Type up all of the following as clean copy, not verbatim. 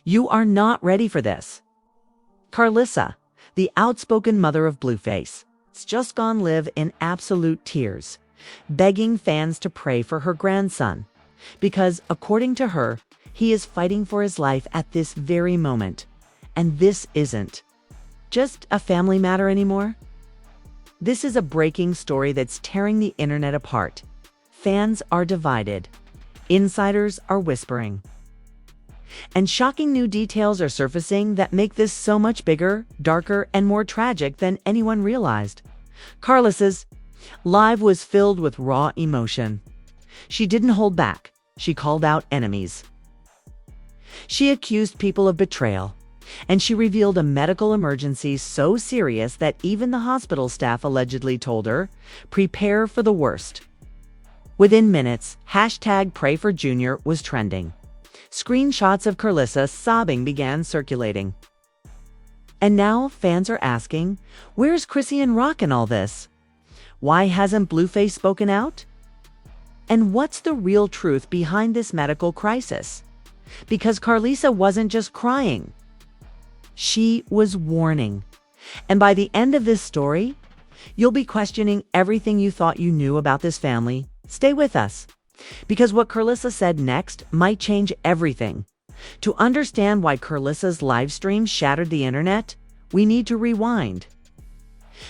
You are not ready for this. Karlissa, the outspoken mother of Blueface, has just gone live in absolute tears, begging fans to pray for her grandson, because, according to her, he is fighting for his life at this very moment. And this isn't just a family matter anymore. This is a breaking story that's tearing the internet apart. Fans are divided. Insiders are whispering. And shocking new details are surfacing that make this so much bigger, darker, and more tragic than anyone realized. Karlissa's live was filled with raw emotion. She didn't hold back. She called out enemies. She accused people of betrayal. And she revealed a medical emergency so serious that even the hospital staff allegedly told her, "Prepare for the worst." Within minutes, #PrayForJunior was trending. Screenshots of Karlissa sobbing began circulating. And now fans are asking, where's Chrissy Rock in all this? Why hasn't Blueface spoken out? And what's the real truth behind this medical crisis? Because Karlissa wasn't just crying. She was warning. And by the end of this story, you'll be questioning everything you thought you knew about this family. Stay with us, because what Karlissa said next might change everything. To understand why Karlissa's live stream shattered the internet, we need to rewind.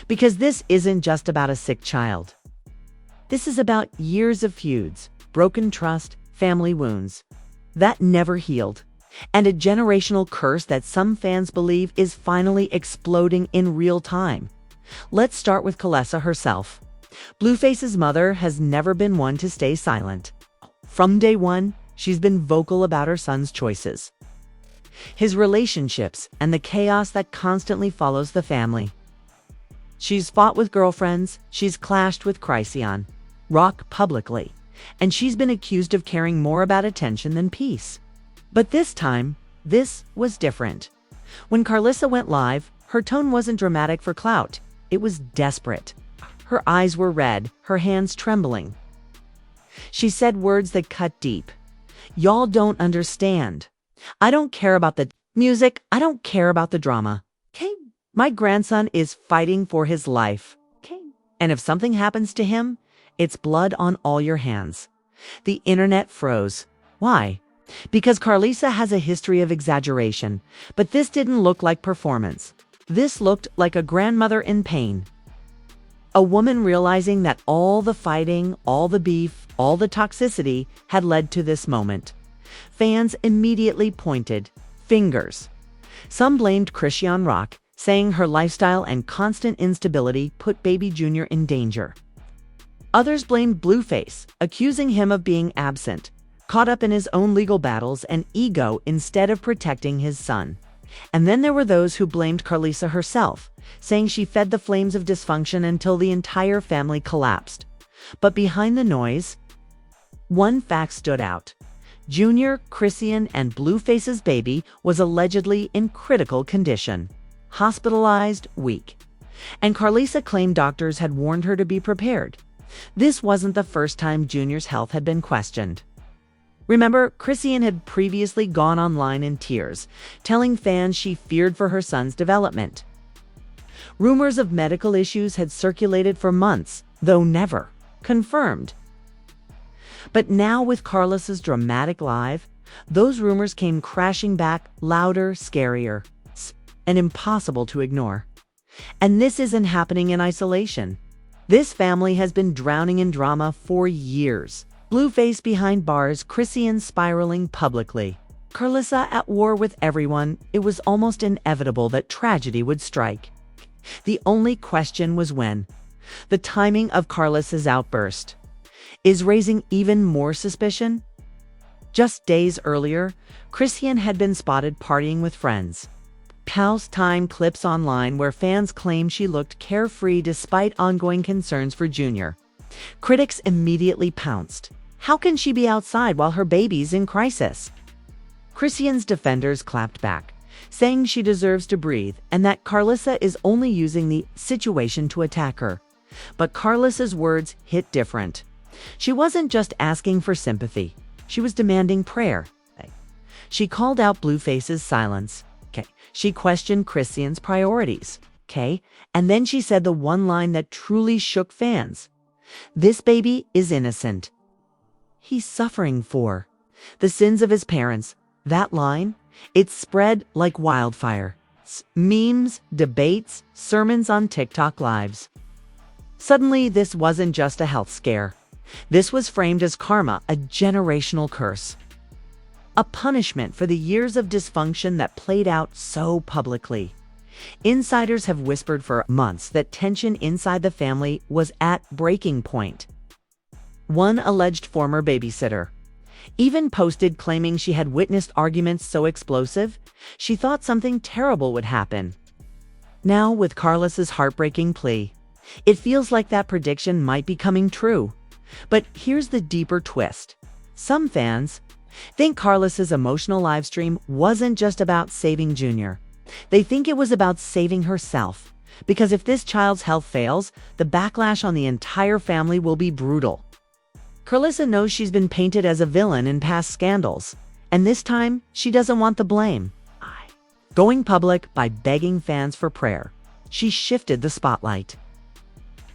Because this isn't just about a sick child. This is about years of feuds, broken trust, family wounds that never healed, and a generational curse that some fans believe is finally exploding in real time. Let's start with Karlissa herself. Blueface's mother has never been one to stay silent. From day one, she's been vocal about her son's choices, his relationships, and the chaos that constantly follows the family. She's fought with girlfriends, she's clashed with Karlissa Rock publicly, and she's been accused of caring more about attention than peace. But this time, this was different. When Karlissa went live, her tone wasn't dramatic for clout. It was desperate. Her eyes were red, her hands trembling. She said words that cut deep. Y'all don't understand. I don't care about the music. I don't care about the drama. Okay? My grandson is fighting for his life. Okay? And if something happens to him, it's blood on all your hands. The internet froze. Why? Because Karlissa has a history of exaggeration, but this didn't look like performance. This looked like a grandmother in pain. A woman realizing that all the fighting, all the beef, all the toxicity had led to this moment. Fans immediately pointed fingers. Some blamed Chrissy Rock, saying her lifestyle and constant instability put baby Junior in danger. Others blamed Blueface, accusing him of being absent, caught up in his own legal battles and ego instead of protecting his son. And then there were those who blamed Karlissa herself, saying she fed the flames of dysfunction until the entire family collapsed. But behind the noise, one fact stood out. Junior, Chrissy, and Blueface's baby was allegedly in critical condition, hospitalized, weak. And Karlissa claimed doctors had warned her to be prepared. This wasn't the first time Junior's health had been questioned. Remember, Chrissy had previously gone online in tears, telling fans she feared for her son's development. Rumors of medical issues had circulated for months, though never confirmed. But now with Karlissa's dramatic live, those rumors came crashing back, louder, scarier, and impossible to ignore. And this isn't happening in isolation. This family has been drowning in drama for years. Blueface behind bars, Chrissy spiraling publicly. Karlissa at war with everyone. It was almost inevitable that tragedy would strike. The only question was when. The timing of Karlissa's outburst is raising even more suspicion. Just days earlier, Chrissy had been spotted partying with friends. Pals time clips online where fans claim she looked carefree despite ongoing concerns for Junior. Critics immediately pounced. How can she be outside while her baby's in crisis? Chrissy's defenders clapped back, saying she deserves to breathe and that Karlissa is only using the situation to attack her. But Karlissa's words hit different. She wasn't just asking for sympathy. She was demanding prayer. She called out Blueface's silence. Okay. She questioned Christian's priorities. Okay. And then she said the one line that truly shook fans. This baby is innocent. He's suffering for the sins of his parents. That line, it spread like wildfire. Memes, debates, sermons on TikTok lives. Suddenly, this wasn't just a health scare. This was framed as karma, a generational curse. A punishment for the years of dysfunction that played out so publicly. Insiders have whispered for months that tension inside the family was at breaking point. One alleged former babysitter even posted claiming she had witnessed arguments so explosive, she thought something terrible would happen. Now, with Karlissa's heartbreaking plea, it feels like that prediction might be coming true. But here's the deeper twist. Some fans think Karlissa's emotional livestream wasn't just about saving Junior. They think it was about saving herself. Because if this child's health fails, the backlash on the entire family will be brutal. Karlissa knows she's been painted as a villain in past scandals, and this time, she doesn't want the blame. Going public by begging fans for prayer, she shifted the spotlight.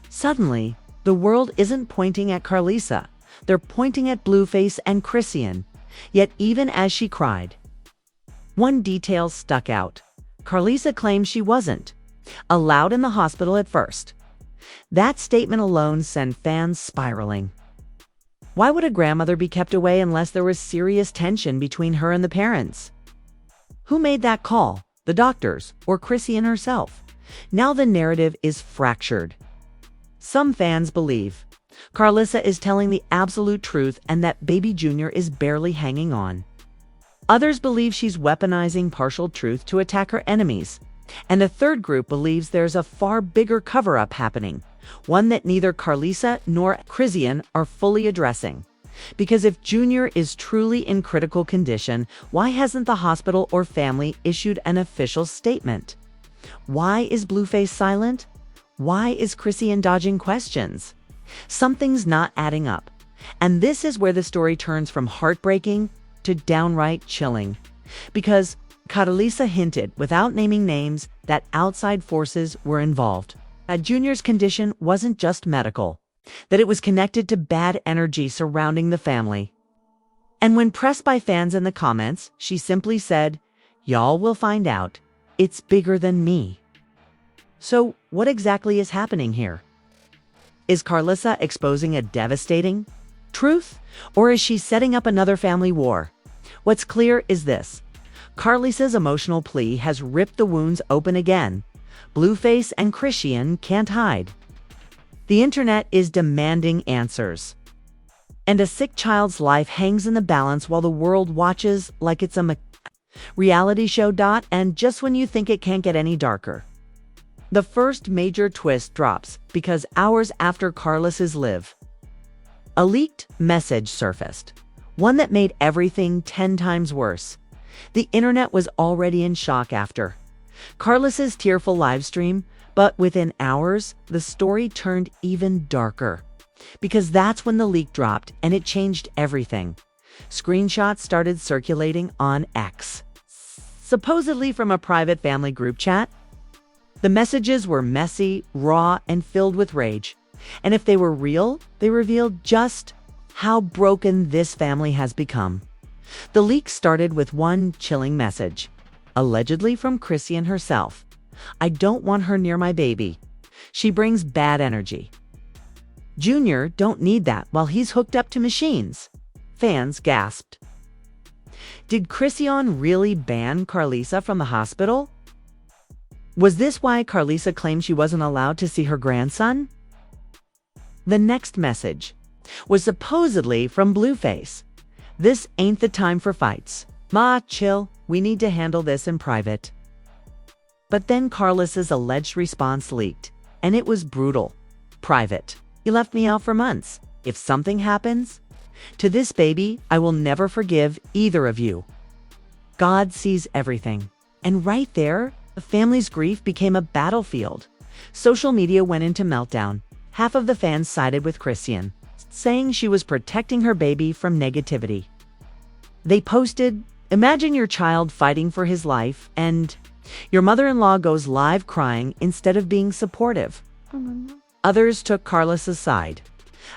Suddenly, the world isn't pointing at Karlissa, they're pointing at Blueface and Christian. Yet even as she cried, one detail stuck out. Karlissa claimed she wasn't allowed in the hospital at first. That statement alone sent fans spiraling. Why would a grandmother be kept away unless there was serious tension between her and the parents? Who made that call? The doctors or Christian herself? Now the narrative is fractured. Some fans believe Karlissa is telling the absolute truth and that baby Junior is barely hanging on. Others believe she's weaponizing partial truth to attack her enemies. And a third group believes there's a far bigger cover-up happening, one that neither Karlissa nor Christian are fully addressing. Because if Junior is truly in critical condition, why hasn't the hospital or family issued an official statement? Why is Blueface silent? Why is Christian dodging questions? Something's not adding up. And this is where the story turns from heartbreaking to downright chilling. Because Karlissa hinted, without naming names, that outside forces were involved. That Junior's condition wasn't just medical, that it was connected to bad energy surrounding the family. And when pressed by fans in the comments, she simply said, "Y'all will find out. It's bigger than me." So, what exactly is happening here? Is Karlissa exposing a devastating truth, or is she setting up another family war? What's clear is this. Karlissa's emotional plea has ripped the wounds open again. Blueface and Christian can't hide. The internet is demanding answers. And a sick child's life hangs in the balance while the world watches like it's a reality show. And just when you think it can't get any darker, the first major twist drops because hours after Karlissa's live, a leaked message surfaced, one that made everything 10 times worse. The internet was already in shock after Karlissa's tearful livestream, but within hours, the story turned even darker. Because that's when the leak dropped and it changed everything. Screenshots started circulating on X, supposedly from a private family group chat. The messages were messy, raw, and filled with rage. And if they were real, they revealed just how broken this family has become. The leak started with one chilling message, allegedly from Christian herself. "I don't want her near my baby. She brings bad energy. Junior don't need that while he's hooked up to machines." Fans gasped. Did Christian really ban Karlissa from the hospital? Was this why Karlissa claimed she wasn't allowed to see her grandson? The next message was supposedly from Blueface. "This ain't the time for fights. Ma, chill. We need to handle this in private." But then Karlissa's alleged response leaked, and it was brutal. "Private. You left me out for months. If something happens to this baby, I will never forgive either of you. God sees everything." And right there, the family's grief became a battlefield. Social media went into meltdown. Half of the fans sided with Christian, saying she was protecting her baby from negativity. They posted Imagine your child fighting for his life and your mother-in-law goes live crying instead of being supportive. Others took Karlissa's side,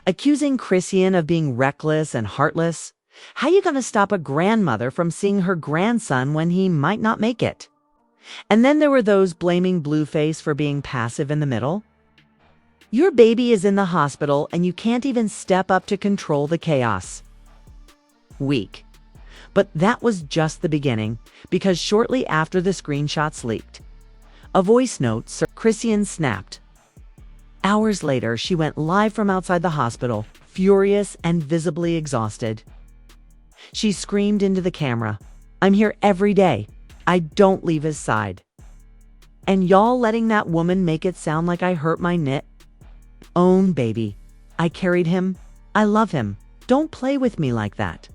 accusing Christian of being reckless and heartless. How you gonna stop a grandmother from seeing her grandson when he might not make it? And then there were those blaming Blueface for being passive in the middle. Your baby is in the hospital and you can't even step up to control the chaos. Weak. But that was just the beginning, because shortly after the screenshots leaked, a voice note Christian snapped. Hours later, she went live from outside the hospital, furious and visibly exhausted. She screamed into the camera, "I'm here every day. I don't leave his side. And y'all letting that woman make it sound like I hurt my own baby. I carried him. I love him. Don't play with me like that."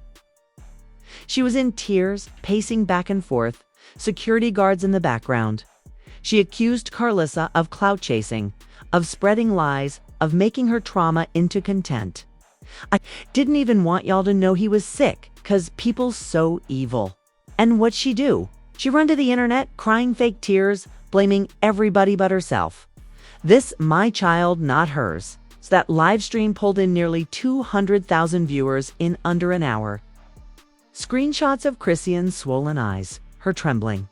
She was in tears, pacing back and forth, security guards in the background. She accused Karlissa of clout chasing, of spreading lies, of making her trauma into content. "I didn't even want y'all to know he was sick, 'cause people's so evil." And what'd she do? She run to the internet, crying fake tears, blaming everybody but herself. This my child, not hers. So that live stream pulled in nearly 200,000 viewers in under an hour. Screenshots of Christian's swollen eyes, her trembling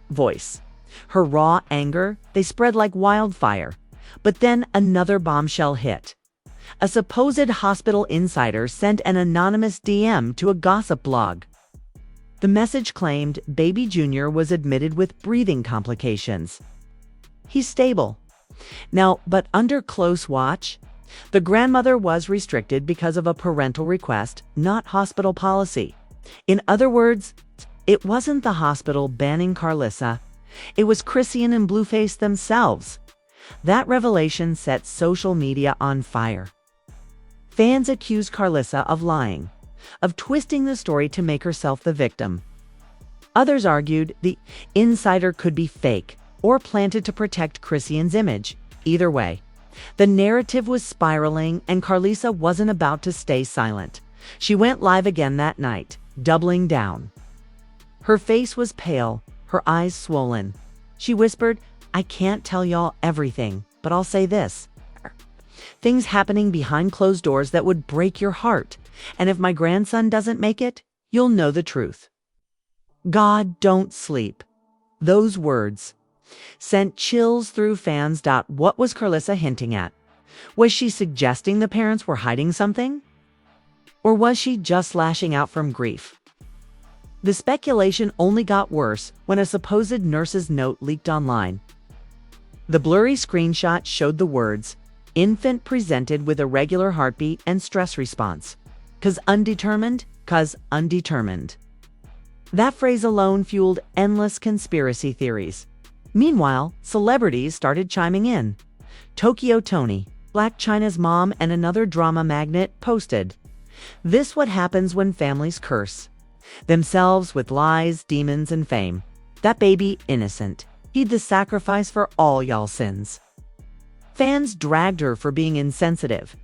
voice, her raw anger, they spread like wildfire. But then another bombshell hit. A supposed hospital insider sent an anonymous DM to a gossip blog. The message claimed baby Junior was admitted with breathing complications. He's stable now, but under close watch. The grandmother was restricted because of a parental request, not hospital policy. In other words, it wasn't the hospital banning Karlissa. It was Christian and Blueface themselves. That revelation set social media on fire. Fans accused Karlissa of lying, of twisting the story to make herself the victim. Others argued the insider could be fake or planted to protect Christian's image. Either way, the narrative was spiraling and Karlissa wasn't about to stay silent. She went live again that night, doubling down. Her face was pale, her eyes swollen. She whispered, "I can't tell y'all everything, but I'll say this. Things happening behind closed doors that would break your heart. And if my grandson doesn't make it, you'll know the truth." God, don't sleep. Those words sent chills through fans. What was Karlissa hinting at? Was she suggesting the parents were hiding something? Or was she just lashing out from grief? The speculation only got worse when a supposed nurse's note leaked online. The blurry screenshot showed the words, "Infant presented with irregular heartbeat and stress response. 'Cause undetermined. That phrase alone fueled endless conspiracy theories. Meanwhile, celebrities started chiming in. Tokyo Toni, Blac Chyna's mom and another drama magnate, posted, "This what happens when families curse themselves with lies, demons, and fame. That baby innocent. He'd the sacrifice for all y'all sins." Fans dragged her for being insensitive,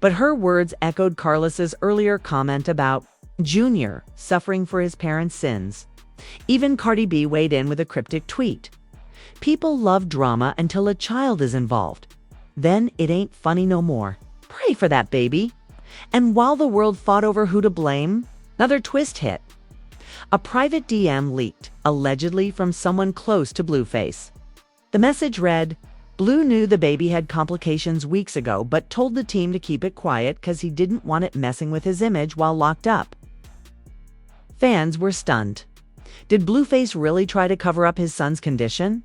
but her words echoed Karlissa's earlier comment about Junior suffering for his parents' sins. Even Cardi B weighed in with a cryptic tweet. "People love drama until a child is involved. Then it ain't funny no more. Pray for that baby." And while the world fought over who to blame, another twist hit. A private DM leaked, allegedly from someone close to Blueface. The message read, "Blue knew the baby had complications weeks ago but told the team to keep it quiet because he didn't want it messing with his image while locked up." Fans were stunned. Did Blueface really try to cover up his son's condition?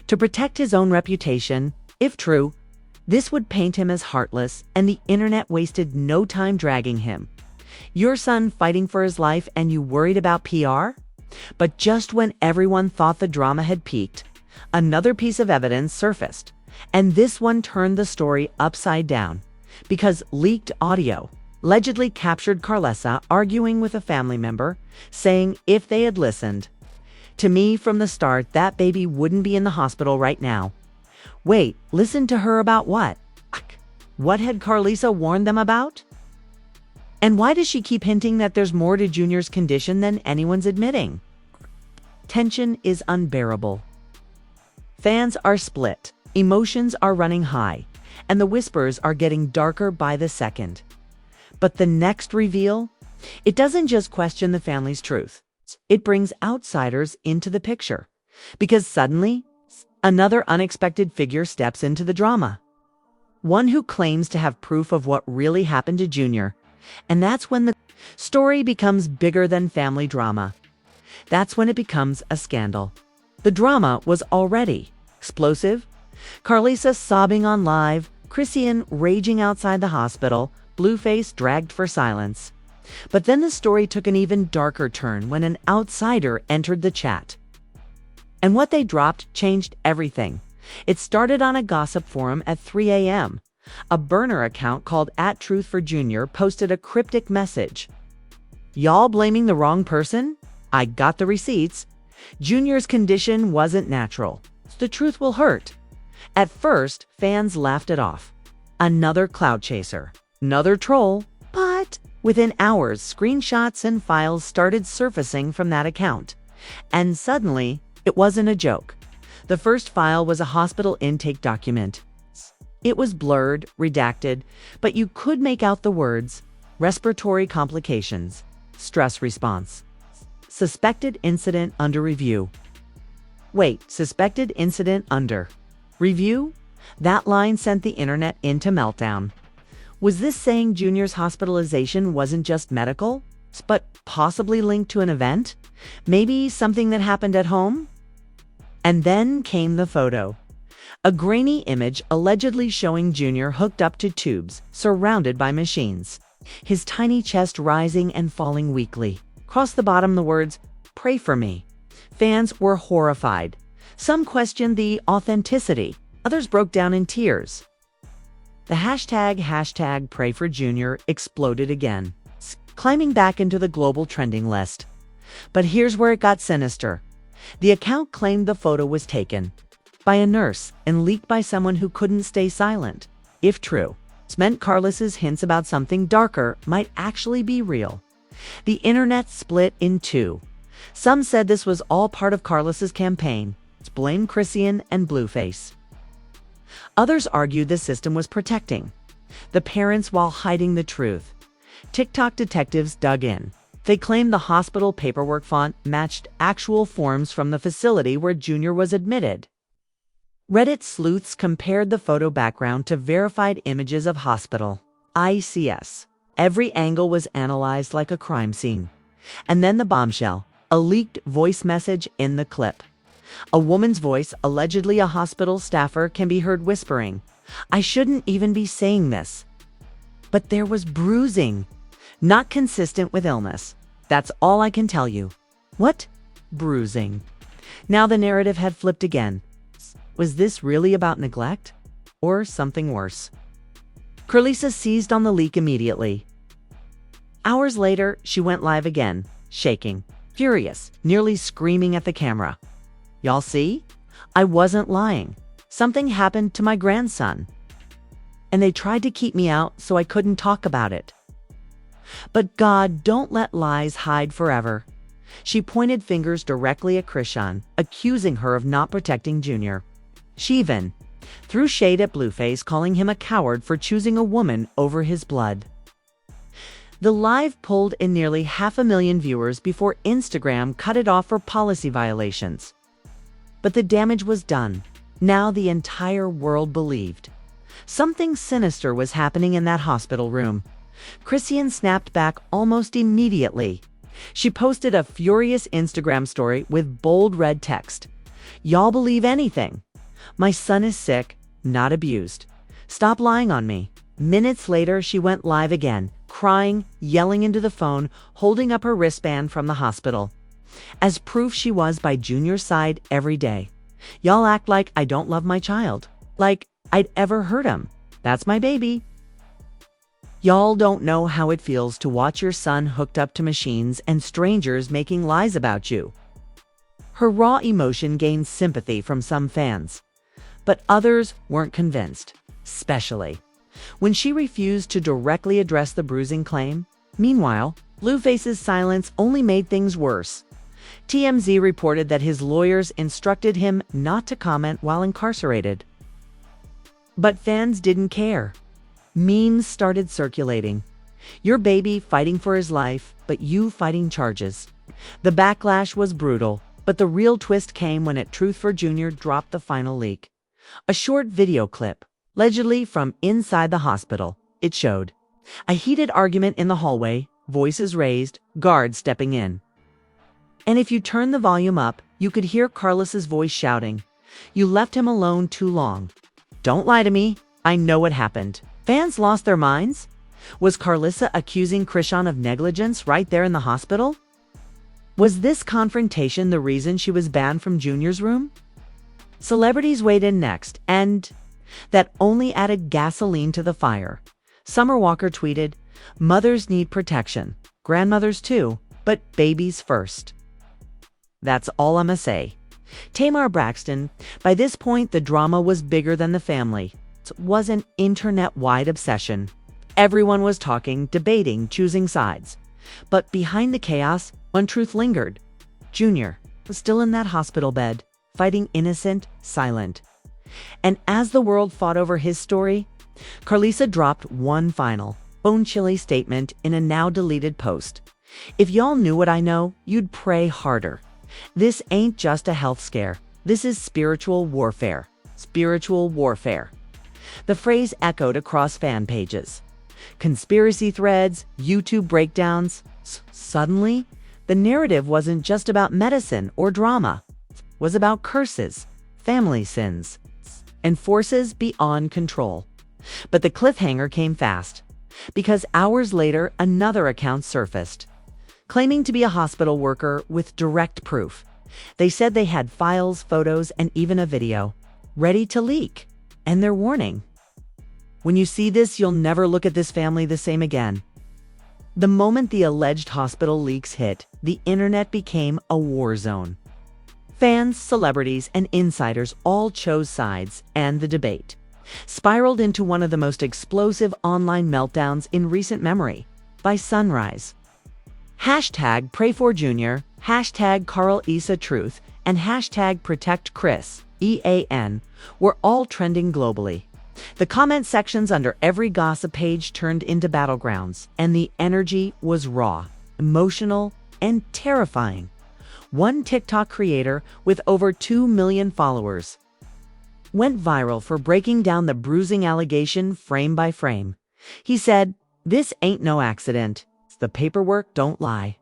To protect his own reputation? If true, this would paint him as heartless, and the internet wasted no time dragging him. Your son fighting for his life and you worried about PR? But just when everyone thought the drama had peaked, another piece of evidence surfaced, and this one turned the story upside down, because leaked audio allegedly captured Karlissa arguing with a family member, saying if they had listened to me from the start, that baby wouldn't be in the hospital right now. Wait, listen to her about what? What had Karlissa warned them about? And why does she keep hinting that there's more to Junior's condition than anyone's admitting? Tension is unbearable. Fans are split, emotions are running high, and the whispers are getting darker by the second. But the next reveal? It doesn't just question the family's truth. It brings outsiders into the picture. Because suddenly, another unexpected figure steps into the drama. One who claims to have proof of what really happened to Junior. And that's when the story becomes bigger than family drama. That's when it becomes a scandal. The drama was already explosive. Karlissa sobbing on live, Christian raging outside the hospital, Blueface dragged for silence. But then the story took an even darker turn when an outsider entered the chat. And what they dropped changed everything. It started on a gossip forum at 3 a.m. A burner account called @TruthForJunior posted a cryptic message. "Y'all blaming the wrong person? I got the receipts. Junior's condition wasn't natural. The truth will hurt." At first, fans laughed it off. Another cloud chaser. Another troll. But within hours, screenshots and files started surfacing from that account. And suddenly, it wasn't a joke. The first file was a hospital intake document. It was blurred, redacted, but you could make out the words: respiratory complications, stress response, suspected incident under review. Wait, suspected incident under review? That line sent the internet into meltdown. Was this saying Junior's hospitalization wasn't just medical, but possibly linked to an event? Maybe something that happened at home? And then came the photo. A grainy image allegedly showing Junior hooked up to tubes, surrounded by machines. His tiny chest rising and falling weakly. Across the bottom the words, "Pray for me." Fans were horrified. Some questioned the authenticity. Others broke down in tears. The hashtag Pray for Junior exploded again, climbing back into the global trending list. But here's where it got sinister. The account claimed the photo was taken by a nurse and leaked by someone who couldn't stay silent. If true, this meant Karlissa's hints about something darker might actually be real. The internet split in two. Some said this was all part of Karlissa's campaign to blame Christian and Blueface. Others argued the system was protecting the parents while hiding the truth. TikTok detectives dug in. They claimed the hospital paperwork font matched actual forms from the facility where Junior was admitted. Reddit sleuths compared the photo background to verified images of hospital ICS. Every angle was analyzed like a crime scene. And then the bombshell, a leaked voice message in the clip. A woman's voice, allegedly a hospital staffer, can be heard whispering, "I shouldn't even be saying this." But there was bruising, not consistent with illness. That's all I can tell you. What? Bruising. Now the narrative had flipped again. Was this really about neglect? Or something worse? Karlissa seized on the leak immediately. Hours later, she went live again, shaking, furious, nearly screaming at the camera. "Y'all see? I wasn't lying. Something happened to my grandson. And they tried to keep me out so I couldn't talk about it." But God, don't let lies hide forever. She pointed fingers directly at Christian, accusing her of not protecting Junior. She even threw shade at Blueface, calling him a coward for choosing a woman over his blood. The live pulled in nearly 500,000 viewers before Instagram cut it off for policy violations. But the damage was done. Now the entire world believed. Something sinister was happening in that hospital room. Christian snapped back almost immediately. She posted a furious Instagram story with bold red text. "Y'all believe anything. My son is sick, not abused. Stop lying on me." Minutes later, she went live again, crying, yelling into the phone, holding up her wristband from the hospital. As proof she was by Junior's side every day. "Y'all act like I don't love my child. Like I'd ever hurt him. That's my baby. Y'all don't know how it feels to watch your son hooked up to machines and strangers making lies about you." Her raw emotion gained sympathy from some fans. But others weren't convinced, especially when she refused to directly address the bruising claim. Meanwhile, Blueface's silence only made things worse. TMZ reported that his lawyers instructed him not to comment while incarcerated. But fans didn't care. Memes started circulating. Your baby fighting for his life, but you fighting charges. The backlash was brutal, but the real twist came when Truth for Jr. dropped the final leak. A short video clip, allegedly from inside the hospital. It showed a heated argument in the hallway, voices raised, guards stepping in. And if you turn the volume up, you could hear Karlissa's voice shouting, "You left him alone too long. Don't lie to me. I know what happened." Fans lost their minds. Was Karlissa accusing Krishan of negligence right there in the hospital? Was this confrontation the reason she was banned from Junior's room? Celebrities weighed in next, and that only added gasoline to the fire. Summer Walker tweeted, "Mothers need protection, grandmothers too, but babies first." That's all I'ma say. Tamar Braxton, by this point the drama was bigger than the family. It was an internet-wide obsession. Everyone was talking, debating, choosing sides. But behind the chaos, one truth lingered. Junior was still in that hospital bed, fighting innocent, silent. And as the world fought over his story, Karlissa dropped one final, bone-chilling statement in a now-deleted post. "If y'all knew what I know, you'd pray harder. This ain't just a health scare. This is spiritual warfare. Spiritual warfare." The phrase echoed across fan pages. Conspiracy threads, YouTube breakdowns. Suddenly, the narrative wasn't just about medicine or drama. It was about curses, family sins, and forces beyond control. But the cliffhanger came fast, because hours later, another account surfaced, claiming to be a hospital worker with direct proof. They said they had files, photos, and even a video ready to leak. And they're warning: when you see this, you'll never look at this family the same again. The moment the alleged hospital leaks hit, the internet became a war zone. Fans, celebrities, and insiders all chose sides, and the debate spiraled into one of the most explosive online meltdowns in recent memory. By sunrise, hashtag #PrayForJr, hashtag Karlissa Truth, and hashtag #ProtectChris, EAN, were all trending globally. The comment sections under every gossip page turned into battlegrounds, and the energy was raw, emotional, and terrifying. One TikTok creator with over 2 million followers went viral for breaking down the bruising allegation frame by frame. He said, "This ain't no accident. The paperwork don't lie.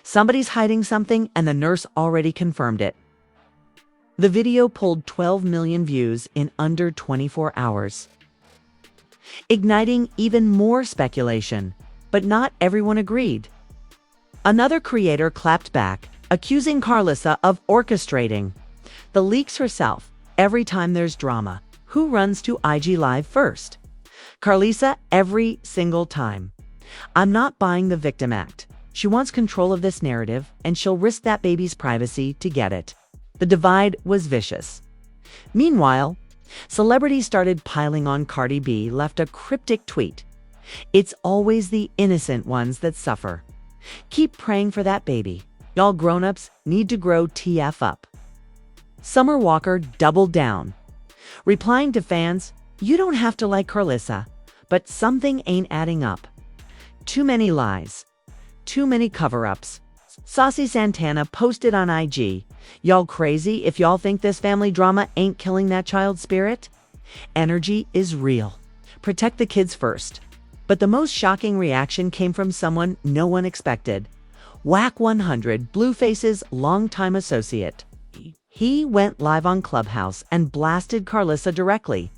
Somebody's hiding something, and the nurse already confirmed it." The video pulled 12 million views in under 24 hours, igniting even more speculation. But not everyone agreed. Another creator clapped back, accusing Karlissa of orchestrating the leaks herself. Every time there's drama, who runs to IG Live first? Karlissa, every single time. "I'm not buying the victim act. She wants control of this narrative, and she'll risk that baby's privacy to get it." The divide was vicious. Meanwhile, celebrities started piling on. Cardi B left a cryptic tweet. "It's always the innocent ones that suffer. Keep praying for that baby. Y'all grown-ups need to grow TF up." Summer Walker doubled down, replying to fans, "You don't have to like Karlissa, but something ain't adding up. Too many lies. Too many cover-ups." Saucy Santana posted on IG, "Y'all crazy if y'all think this family drama ain't killing that child's spirit? Energy is real. Protect the kids first." But the most shocking reaction came from someone no one expected. Whack 100, Blueface's longtime associate. He went live on Clubhouse and blasted Karlissa directly.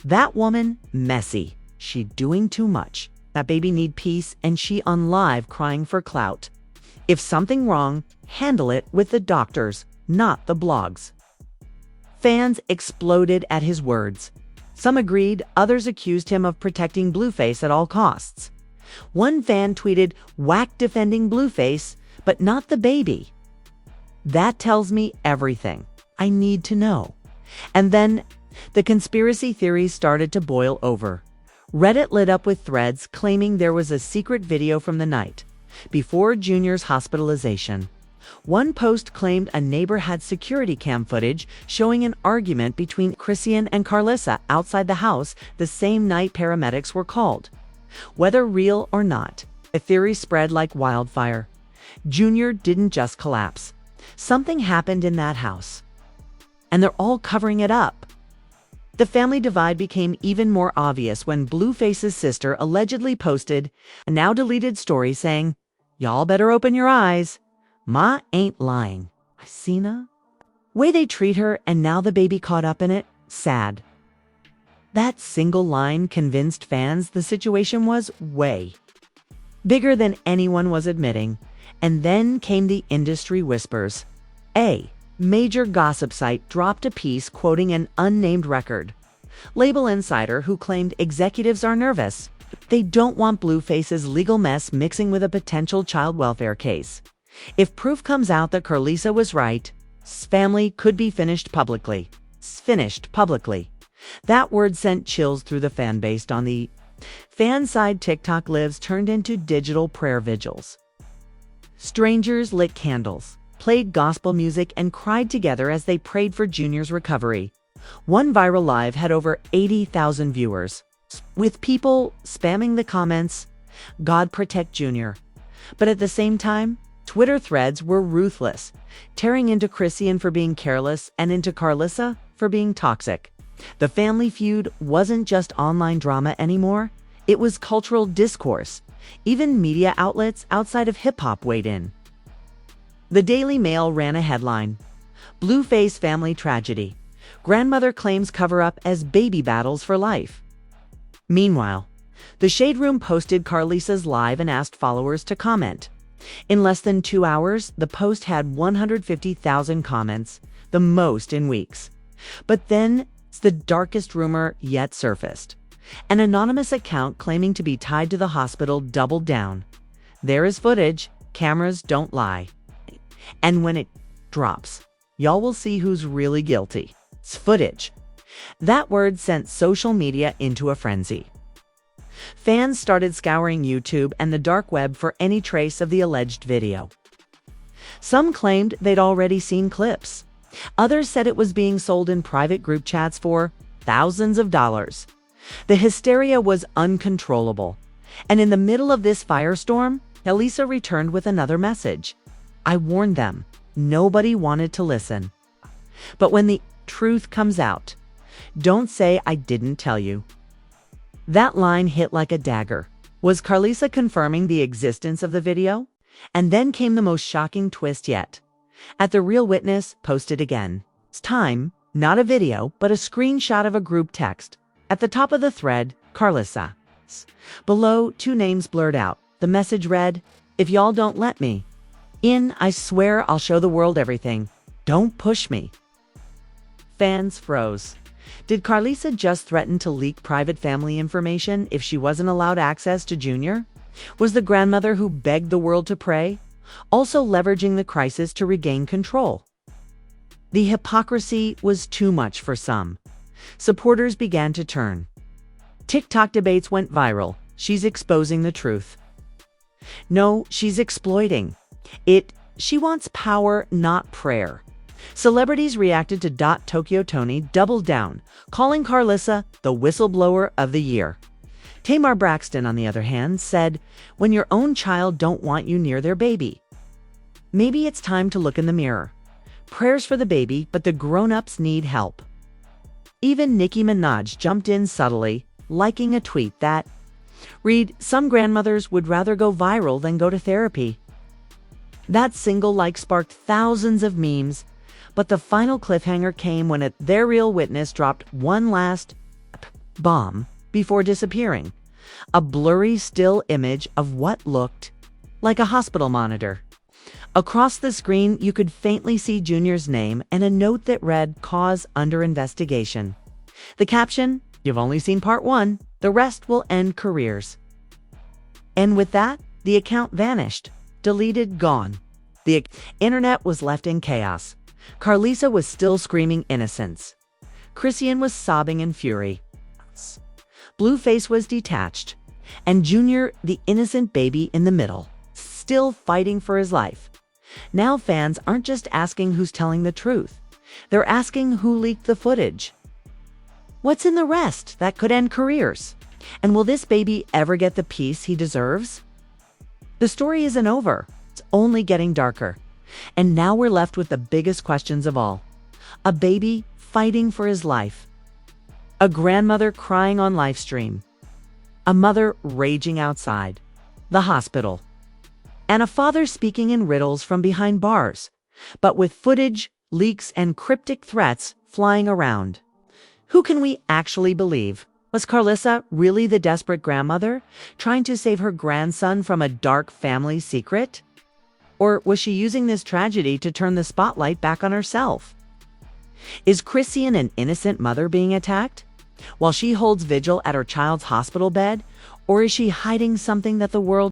"That woman, messy. She doing too much. That baby need peace, and she on live crying for clout. If something wrong, handle it with the doctors, not the blogs." Fans exploded at his words. Some agreed, others accused him of protecting Blueface at all costs. One fan tweeted, "Whack defending Blueface, but not the baby. That tells me everything I need to know." And then the conspiracy theories started to boil over. Reddit lit up with threads claiming there was a secret video from the night before Junior's hospitalization. One post claimed a neighbor had security cam footage showing an argument between Christian and Karlissa outside the house the same night paramedics were called. Whether real or not, a theory spread like wildfire. Junior didn't just collapse. Something happened in that house. And they're all covering it up. The family divide became even more obvious when Blueface's sister allegedly posted a now deleted story saying, "Y'all better open your eyes. Ma ain't lying. I seen her. Way they treat her, and now the baby caught up in it. Sad." That single line convinced fans the situation was way bigger than anyone was admitting. And then came the industry whispers. A major gossip site dropped a piece quoting an unnamed record label insider who claimed executives are nervous. They don't want Blueface's legal mess mixing with a potential child welfare case. If proof comes out that Karlissa was right, family could be finished publicly. That word sent chills through the fan base on the fan side. TikTok lives turned into digital prayer vigils. Strangers lit candles, played gospel music, and cried together as they prayed for Junior's recovery. One viral live had over 80,000 viewers, with people spamming the comments, "God protect Junior." But at the same time, Twitter threads were ruthless, tearing into Christian for being careless and into Karlissa for being toxic. The family feud wasn't just online drama anymore, it was cultural discourse. Even media outlets outside of hip-hop weighed in. The Daily Mail ran a headline, "Blueface Family Tragedy. Grandmother claims cover-up as baby battles for life." Meanwhile, the Shade Room posted Karlissa's live and asked followers to comment. In less than 2 hours, the post had 150,000 comments, the most in weeks. But then, the darkest rumor yet surfaced. An anonymous account claiming to be tied to the hospital doubled down. "There is footage. Cameras don't lie. And when it drops, y'all will see who's really guilty. It's footage." That word sent social media into a frenzy. Fans started scouring YouTube and the dark web for any trace of the alleged video. Some claimed they'd already seen clips. Others said it was being sold in private group chats for thousands of dollars. The hysteria was uncontrollable. And in the middle of this firestorm, Karlissa returned with another message. "I warned them. Nobody wanted to listen. But when the truth comes out, don't say I didn't tell you." That line hit like a dagger. Was Karlissa confirming the existence of the video? And then came the most shocking twist yet. At The Real Witness posted again. It's time, not a video, but a screenshot of a group text. At the top of the thread, Karlissa. Below, 2 names blurred out. The message read, "If y'all don't let me in, I swear I'll show the world everything. Don't push me." Fans froze. Did Karlissa just threaten to leak private family information if she wasn't allowed access to Junior? Was the grandmother who begged the world to pray also leveraging the crisis to regain control? The hypocrisy was too much for some. Supporters began to turn. TikTok debates went viral. She's exposing the truth. No, she's exploiting it. She wants power, not prayer. Celebrities reacted to Tokyo Tony doubled down, calling Karlissa the whistleblower of the year. Tamar Braxton, on the other hand, said, "When your own child don't want you near their baby, maybe it's time to look in the mirror. Prayers for the baby, but the grown-ups need help." Even Nicki Minaj jumped in subtly, liking a tweet that read, "Some grandmothers would rather go viral than go to therapy." That single like sparked thousands of memes, but the final cliffhanger came when Their Real Witness dropped one last bomb before disappearing. A blurry still image of what looked like a hospital monitor. Across the screen, you could faintly see Junior's name and a note that read, "Cause under investigation." The caption, "You've only seen part 1, the rest will end careers." And with that, the account vanished, deleted, gone. The internet was left in chaos. Karlissa was still screaming innocence. Christian was sobbing in fury. Blueface was detached, and Junior, the innocent baby in the middle, still fighting for his life. Now fans aren't just asking who's telling the truth. They're asking who leaked the footage. What's in the rest that could end careers? And will this baby ever get the peace he deserves? The story isn't over. It's only getting darker. And now we're left with the biggest questions of all. A baby fighting for his life. A grandmother crying on livestream. A mother raging outside the hospital. And a father speaking in riddles from behind bars, but with footage, leaks, and cryptic threats flying around. Who can we actually believe? Was Karlissa really the desperate grandmother, trying to save her grandson from a dark family secret? Or was she using this tragedy to turn the spotlight back on herself? Is Christian an innocent mother being attacked while she holds vigil at her child's hospital bed? Or is she hiding something that the world